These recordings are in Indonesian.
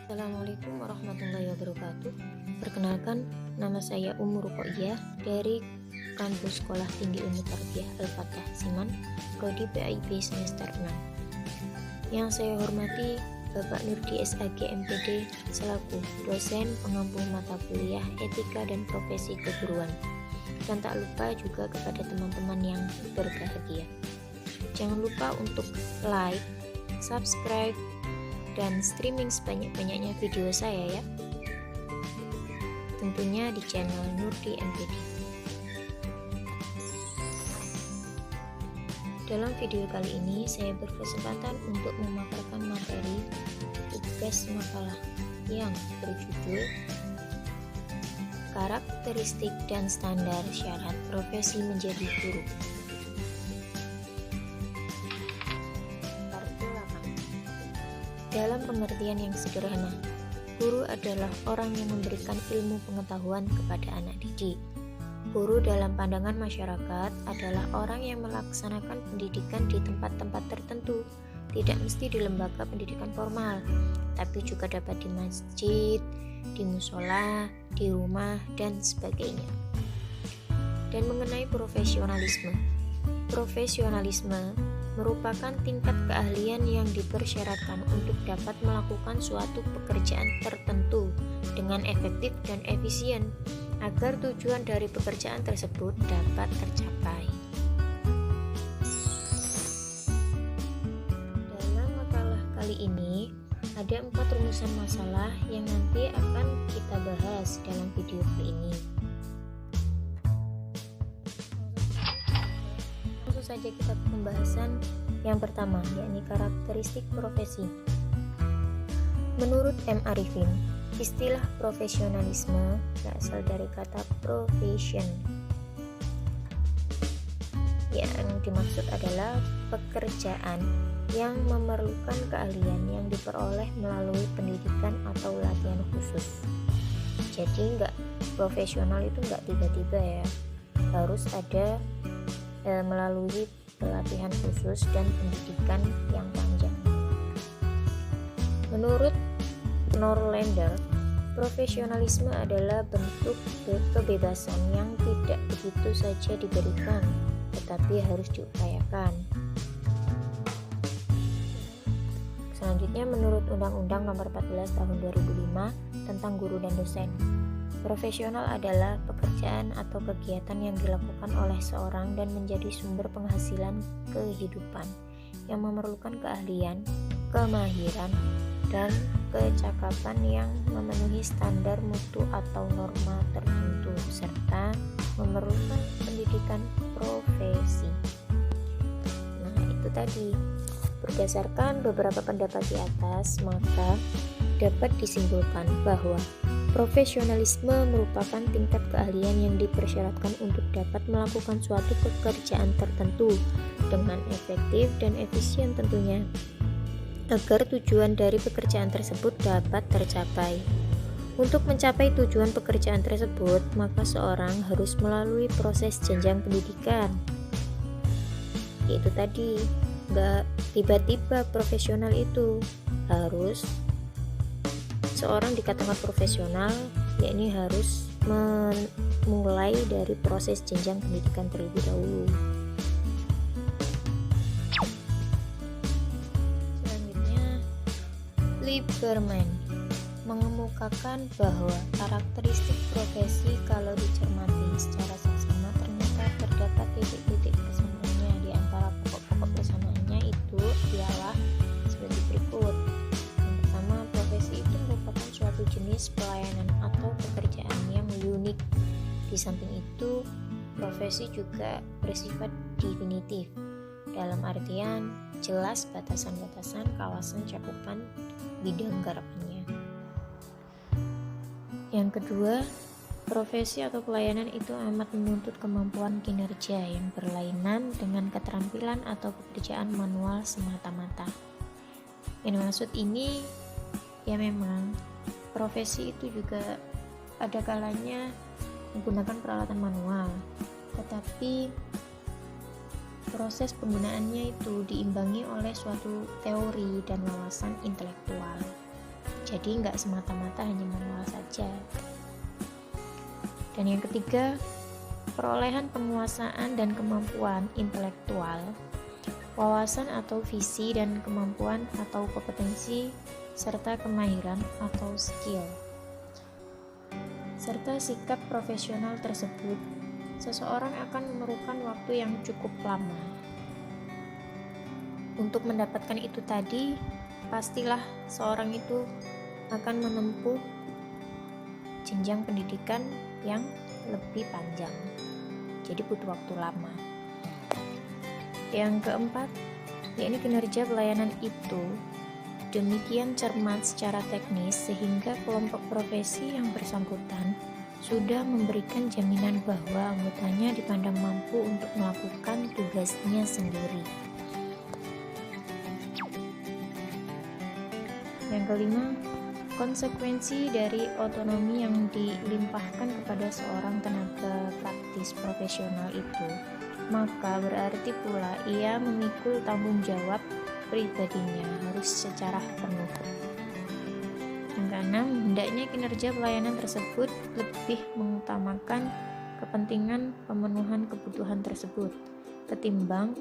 Assalamualaikum warahmatullahi wabarakatuh. Perkenalkan, nama saya Ruqayyah dari Kampus Sekolah Tinggi Ilmu Tarbiyah Al-Fatah Siman, Prodi PAIB semester 6. Yang saya hormati Bapak Nurdi SAG MPD selaku dosen pengampu mata kuliah Etika dan Profesi Keguruan. Dan tak lupa juga kepada teman-teman yang berbahagia. Jangan lupa untuk like, subscribe, dan streaming sebanyak-banyaknya video saya ya, tentunya di channel Nurdi MPD. Dalam video kali ini saya berkesempatan untuk memaparkan materi tugas makalah yang berjudul Karakteristik dan Standar Syarat Profesi Menjadi Guru. Dalam pengertian yang sederhana, guru adalah orang yang memberikan ilmu pengetahuan kepada anak didik. Guru dalam pandangan masyarakat adalah orang yang melaksanakan pendidikan di tempat-tempat tertentu, tidak mesti di lembaga pendidikan formal, tapi juga dapat di masjid, di musola, di rumah, dan sebagainya. Dan mengenai profesionalisme merupakan tingkat keahlian yang dipersyaratkan untuk dapat melakukan suatu pekerjaan tertentu dengan efektif dan efisien agar tujuan dari pekerjaan tersebut dapat tercapai. Dalam makalah kali ini ada 4 rumusan masalah yang nanti akan kita bahas dalam video kali ini. Saja kita pembahasan yang pertama, yakni karakteristik profesi. Menurut M. Arifin, istilah profesionalisme berasal dari kata profession, yang dimaksud adalah pekerjaan yang memerlukan keahlian yang diperoleh melalui pendidikan atau latihan khusus. Jadi profesional itu enggak tiba-tiba ya, harus ada melalui pelatihan khusus dan pendidikan yang panjang. Menurut Norlander, profesionalisme adalah bentuk kebebasan yang tidak begitu saja diberikan, tetapi harus diupayakan. Selanjutnya, menurut Undang-Undang Nomor 14 Tahun 2005 tentang Guru dan Dosen, profesional adalah pekerjaan atau kegiatan yang dilakukan oleh seorang dan menjadi sumber penghasilan kehidupan yang memerlukan keahlian, kemahiran, dan kecakapan yang memenuhi standar mutu atau norma tertentu serta memerlukan pendidikan profesi. Nah, itu tadi. Berdasarkan beberapa pendapat di atas, maka dapat disimpulkan bahwa profesionalisme merupakan tingkat keahlian yang dipersyaratkan untuk dapat melakukan suatu pekerjaan tertentu dengan efektif dan efisien tentunya, agar tujuan dari pekerjaan tersebut dapat tercapai. Untuk mencapai tujuan pekerjaan tersebut, maka seorang harus melalui proses jenjang pendidikan. Yaitu tadi, enggak tiba-tiba profesional itu, harus seorang dikatakan profesional, yakni harus memulai dari proses jenjang pendidikan terlebih dahulu. Selanjutnya, Lieberman mengemukakan bahwa karakteristik profesi kalau dicermati secara seksama ternyata terdapat titik-titik kesamaannya. Di antara pokok-pokok kesamaannya itu ialah sebagai berikut. Suatu jenis pelayanan atau pekerjaan yang unik. Di samping itu, profesi juga bersifat definitif, dalam artian jelas batasan-batasan kawasan cakupan bidang garapannya. Yang kedua, profesi atau pelayanan itu amat menuntut kemampuan kinerja yang berlainan dengan keterampilan atau pekerjaan manual semata-mata. Yang dimaksud ini ya memang profesi itu juga ada kalanya menggunakan peralatan manual, tetapi Proses penggunaannya itu diimbangi oleh suatu teori dan wawasan intelektual. Jadi nggak semata-mata hanya manual saja. Dan yang ketiga, perolehan penguasaan dan kemampuan intelektual, wawasan atau visi dan kemampuan atau kompetensi, serta kemahiran atau skill, serta sikap profesional tersebut. Seseorang akan memerlukan waktu yang cukup lama. Untuk mendapatkan itu tadi, pastilah seorang itu akan menempuh jenjang pendidikan yang lebih panjang. Jadi butuh waktu lama. Yang keempat, yakni kinerja pelayanan itu demikian cermat secara teknis sehingga kelompok profesi yang bersangkutan sudah memberikan jaminan bahwa anggotanya dipandang mampu untuk melakukan tugasnya sendiri. Yang kelima, konsekuensi dari otonomi yang dilimpahkan kepada seorang tenaga praktis profesional itu, maka berarti pula ia memikul tanggung jawab pribadinya harus secara penuh. Yang keenam, hendaknya kinerja pelayanan tersebut lebih mengutamakan kepentingan pemenuhan kebutuhan tersebut ketimbang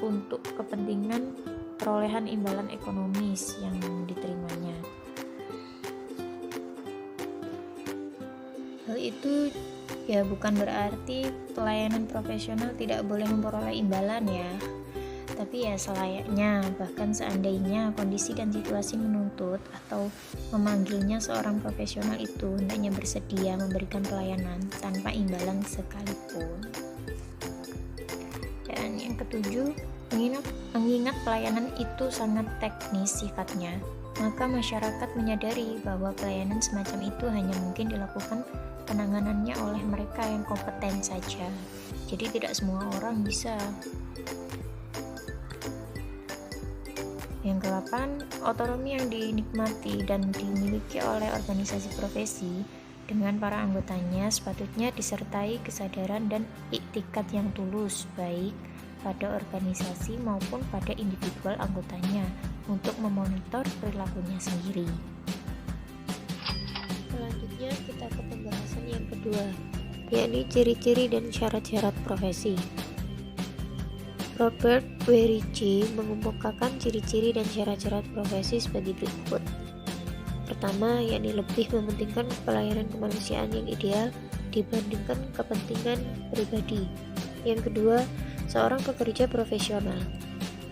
untuk kepentingan perolehan imbalan ekonomis yang diterimanya. Hal itu ya bukan berarti pelayanan profesional tidak boleh memperoleh imbalan ya. Tapi ya selayaknya, bahkan seandainya kondisi dan situasi menuntut atau memanggilnya, seorang profesional itu hendaknya bersedia memberikan pelayanan tanpa imbalan sekalipun. Dan yang ketujuh, mengingat pelayanan itu sangat teknis sifatnya, maka masyarakat menyadari bahwa pelayanan semacam itu hanya mungkin dilakukan penanganannya oleh mereka yang kompeten saja. Jadi tidak semua orang bisa. Yang ke-8, otonomi yang dinikmati dan dimiliki oleh organisasi profesi dengan para anggotanya sepatutnya disertai kesadaran dan iktikat yang tulus baik pada organisasi maupun pada individual anggotanya untuk memonitor perilakunya sendiri. Selanjutnya kita ke pembahasan yang kedua, yakni ciri-ciri dan syarat-syarat profesi. Robert Werici mengemukakan ciri-ciri dan syarat-syarat profesi sebagai berikut. Pertama, yakni lebih mementingkan pelayanan kemanusiaan yang ideal dibandingkan kepentingan pribadi. Yang kedua, seorang pekerja profesional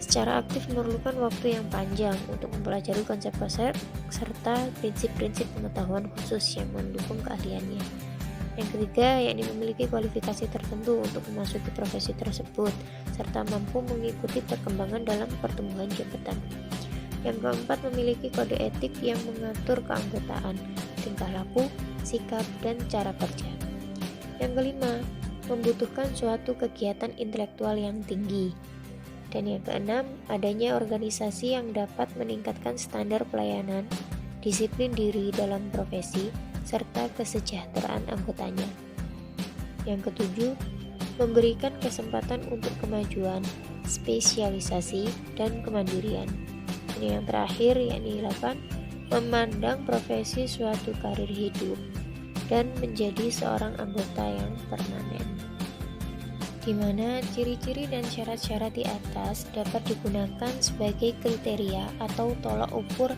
secara aktif memerlukan waktu yang panjang untuk mempelajari konsep-konsep serta prinsip-prinsip pengetahuan khusus yang mendukung keahliannya. Yang ketiga, yakni memiliki kualifikasi tertentu untuk memasuki profesi tersebut serta mampu mengikuti perkembangan dalam pertumbuhan jabatan. Yang keempat, memiliki kode etik yang mengatur keanggotaan, tingkah laku, sikap, dan cara kerja. Yang kelima, membutuhkan suatu kegiatan intelektual yang tinggi. Dan yang keenam, adanya organisasi yang dapat meningkatkan standar pelayanan, disiplin diri dalam profesi, serta kesejahteraan anggotanya. Yang ketujuh, memberikan kesempatan untuk kemajuan, spesialisasi, dan kemandirian. Ini yang terakhir, yakni 8, memandang profesi suatu karir hidup dan menjadi seorang anggota yang permanen. Di mana ciri-ciri dan syarat-syarat di atas dapat digunakan sebagai kriteria atau tolak ukur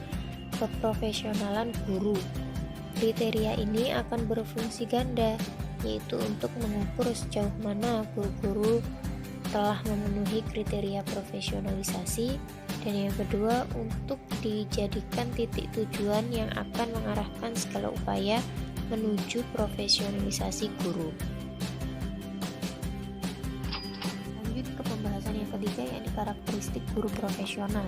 keprofesionalan guru. Kriteria ini akan berfungsi ganda, yaitu untuk mengukur sejauh mana guru-guru telah memenuhi kriteria profesionalisasi, dan yang kedua untuk dijadikan titik tujuan yang akan mengarahkan segala upaya menuju profesionalisasi guru. Lanjut ke pembahasan yang ketiga, yakni karakteristik guru profesional.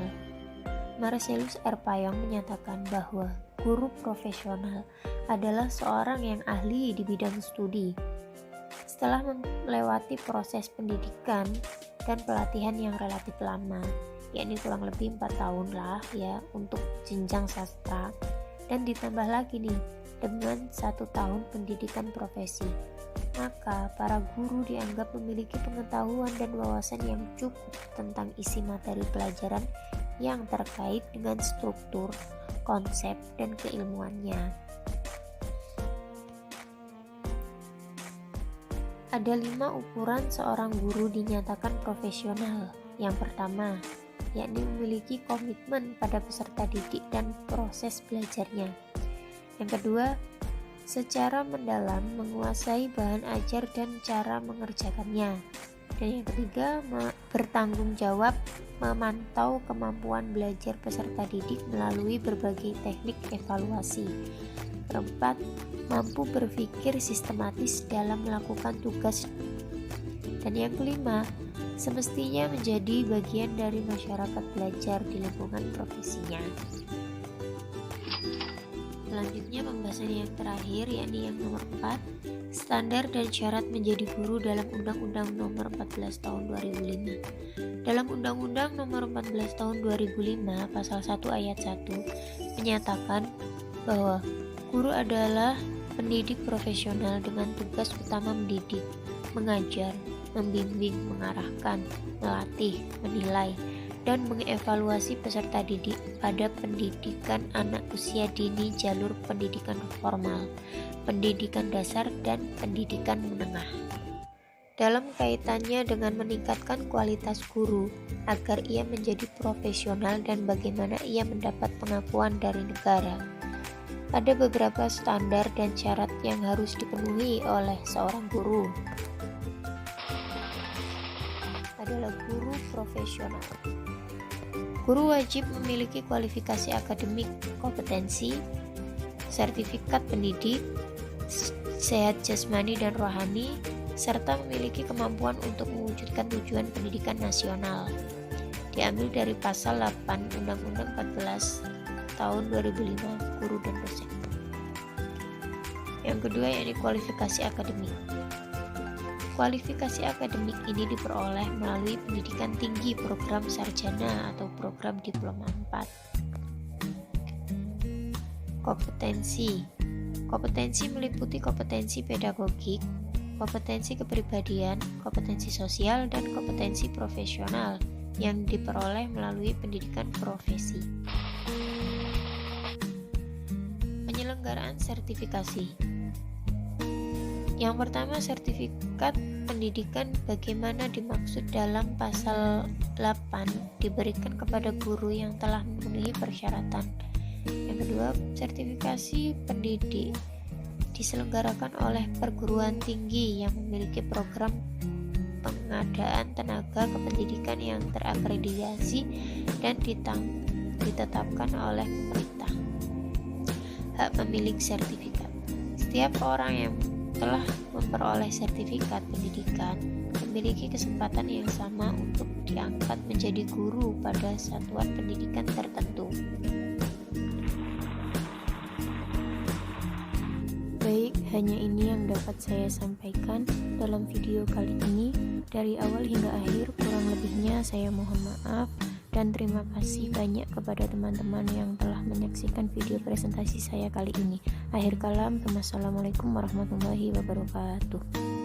Marcellus R. Payong menyatakan bahwa guru profesional adalah seorang yang ahli di bidang studi. Setelah melewati proses pendidikan dan pelatihan yang relatif lama, yakni kurang lebih 4 tahun lah ya untuk jenjang sastra, dan ditambah lagi nih dengan 1 tahun pendidikan profesi. Maka para guru dianggap memiliki pengetahuan dan wawasan yang cukup tentang isi materi pelajaran yang terkait dengan struktur, konsep, dan keilmuannya. Ada 5 ukuran seorang guru dinyatakan profesional. Yang pertama, yakni memiliki komitmen pada peserta didik dan proses belajarnya. Yang kedua, secara mendalam menguasai bahan ajar dan cara mengerjakannya. Dan yang ketiga, bertanggung jawab memantau kemampuan belajar peserta didik melalui berbagai teknik evaluasi. Keempat, mampu berpikir sistematis dalam melakukan tugas. Dan yang kelima, semestinya menjadi bagian dari masyarakat belajar di lingkungan profesinya. Selanjutnya pembahasan yang terakhir, yakni yang nomor 4, standar dan syarat menjadi guru dalam Undang-Undang Nomor 14 Tahun 2005. Dalam Undang-Undang Nomor 14 Tahun 2005 Pasal 1 Ayat 1 menyatakan bahwa guru adalah pendidik profesional dengan tugas utama mendidik, mengajar, membimbing, mengarahkan, melatih, menilai, dan mengevaluasi peserta didik pada pendidikan anak usia dini jalur pendidikan formal, pendidikan dasar, dan pendidikan menengah. Dalam kaitannya dengan meningkatkan kualitas guru agar ia menjadi profesional dan bagaimana ia mendapat pengakuan dari negara. Ada beberapa standar dan syarat yang harus dipenuhi oleh seorang guru. Adalah guru profesional. Guru wajib memiliki kualifikasi akademik, kompetensi, sertifikat pendidik, sehat jasmani dan rohani, serta memiliki kemampuan untuk mewujudkan tujuan pendidikan nasional. Diambil dari pasal 8 Undang-Undang 14 tahun 2005 Guru dan Dosen. Yang kedua, yakni kualifikasi akademik. Kualifikasi akademik ini diperoleh melalui pendidikan tinggi, program sarjana atau program diploma 4. Kompetensi meliputi kompetensi pedagogik, kompetensi kepribadian, kompetensi sosial, dan kompetensi profesional yang diperoleh melalui pendidikan profesi. Penyelenggaraan sertifikasi. Yang pertama, sertifikat pendidikan bagaimana dimaksud dalam pasal 8 diberikan kepada guru yang telah memenuhi persyaratan. Yang kedua, sertifikasi pendidik diselenggarakan oleh perguruan tinggi yang memiliki program pengadaan tenaga kependidikan yang terakreditasi dan ditetapkan oleh pemerintah. Hak pemilik sertifikat. Setiap orang yang telah memperoleh sertifikat pendidikan memiliki kesempatan yang sama untuk diangkat menjadi guru pada satuan pendidikan tertentu. Baik, hanya ini yang dapat saya sampaikan dalam video kali ini. Dari awal hingga akhir, kurang lebihnya saya mohon maaf dan terima kasih banyak kepada teman-teman yang telah menyaksikan video presentasi saya kali ini. Akhir kalam, wassalamualaikum warahmatullahi wabarakatuh.